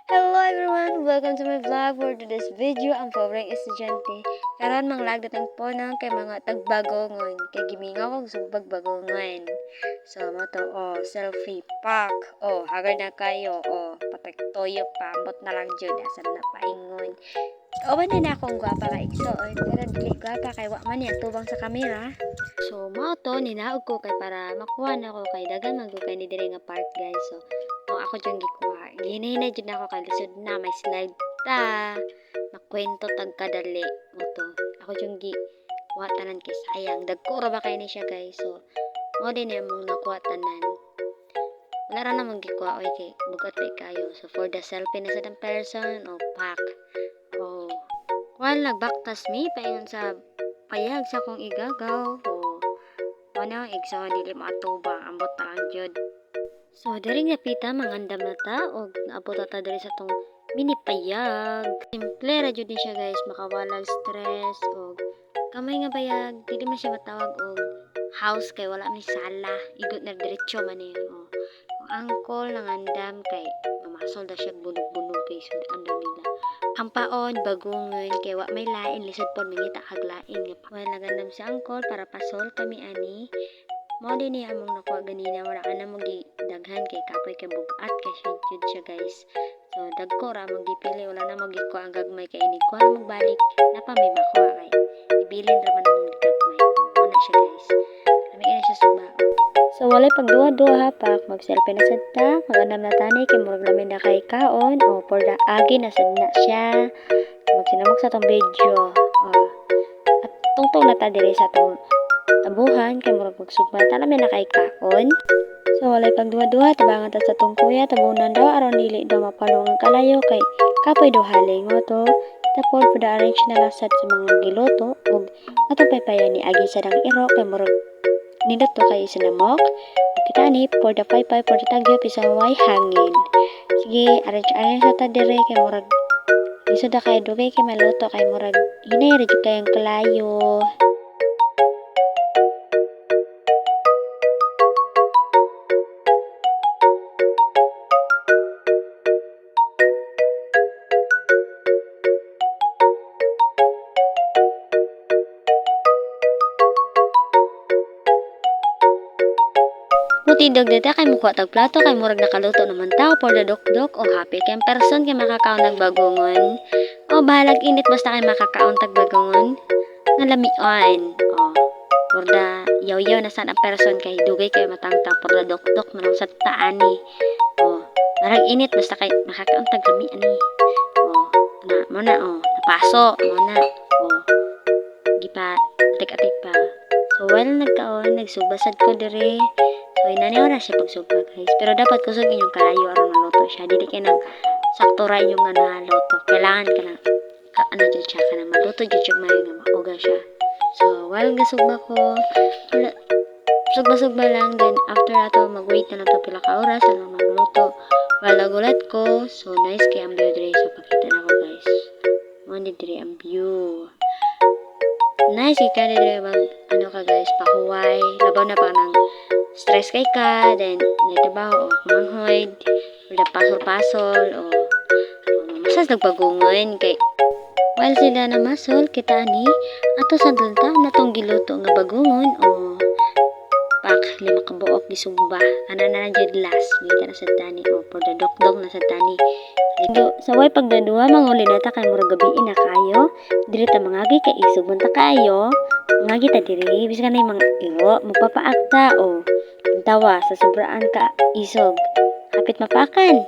Hello everyone! Welcome to my vlog. For today's video, ang pobreng estudyante. Karon manglagdat ang ponang kay mga tagbagongon. Kay gimingaw kong sugbag bagongon. So, mo to, selfie pack. Hagar na kayo. Patektoyo pa. Ambot na lang dyan. Asan na paingon. Oban na akong gwapa ka igsoon. Pero dili gwapa kay wa man yan tubang sa kamera. So, mo to, ninaog ko kay para makuha na ko kay dagan magukay ni dire nga part guys. So, ako dyan gikuha. Ginahinay dyan ako kay lisod na may slide ta. Makwento tagkadali. Mo to. Ako dyan gikuha tanan kay sayang. Dagkura ba kayo ni siya guys. So, mo din yung mong nakuha tanan. Wala ra namang gikuha. Oy, kay bugat pa kayo. So, for the selfie na sa ng person pack. While nagbaktas mi, paingon sa payag sa kong igagaw. Ano, igsawan dili matubang. Ambot na lang jud. So, diri nga pita, mangandam na ta, o naabot na ta diri sa tong mini payag. Simple ra jud ni siya guys, makawalag stress, o kamay nga bayag, dili man siya matawag og house kay wala may sala, igot na diretso man eh. Ang angkol nangandam kay mamasol da siya bunog-bunog kay sud under nila. Ang paon, bagungon, kay wa may lain, lisod po mangita haglain. While nagandam sa angkol, para pasol kami ani, mo din niya among nakuha ganina, wala ka na daghan kay kapoy kay bugat kay jud siya guys. So dagko ra magipili, wala na magikuha ang gagmay kay ini kuha magbalik na pa may makuha kay ibilin ra man ang gagmay. Mo na siya guys. Kami na siya suba. So walay pagduha-duha hapak, mag-selfie na sad ta, magandam na tani kay murag lamin na kay kaon o for the agi na sad na siya. Magsinamok sa tong video. At tungtong na ta diri sa tong tabuhan kay murag magsugba ta namin na kay kaon. So walay pagduha-duha tabangan ta sa tong kuya, tabunan daw aron dili daw mapalong ang kalayo kay kapoy daw haling mo to. Tapos pada arrange na lasad sa mga giloto ug ato paypayan ni agi sa dang iro kay murag nindot to kay sinamok. Kita ni for the paypay for the tagyo pisaway hangin. Sige, arrange sa ta dire kay murag lisod da kay dugay kay maluto kay murag hinay ra jud kay ang kalayo. Mutindog data kay mukha tag plato kay murag nakaluto naman tao for the dok-dok o happy kay person kay makakaon tag bagongon. O bahalag init basta kay makakaon tag bagongon. Nga lamion. For the yaw-yaw na sana person kay dugay kay matangtang for the dok-dok manang sa taani. Marag init basta kay makakaon tag lami ani. Napaso mo na. Gipa atik-atik pa. So while nagkaon nagsubasad ko dire. So, inani oras siya pagsugba guys. Pero dapat kusog inyong kalayo aron maluto siya. Dili kay nang sakto ra inyong naluto. Kailangan ka na dyan siya ka na maluto dyan siya mayo nga mauga siya. So, while gasugba ko, sugba-sugba lang. Then, after ato, mag-wait na lang ito pila ka oras aron magluto. While nagulat ko, so nice kay ang view dire. So, pakita na ko guys. Mandi dire ang view. Nice kay dire mag, ka guys, pahuway. Labaw na pa ng stress kay ka, then nagtrabaho o kumanghoyd, wala pasol-pasol o masas nagbagungon kay while sila na masol kita ni ato sa dalta na tong giluto nga bagungon o pak lima ka buok gisugba ana na jud last may na sa tani o for the dok-dok na sa tani. Sa way pagdaduha manguli na ta kay murag gabi na kayo diri ta mangagi kay isog man ta kayo ngagi ta diri bisan na mga iro magpapaakta o tawa sa sobraan ka isog kapit mapakan.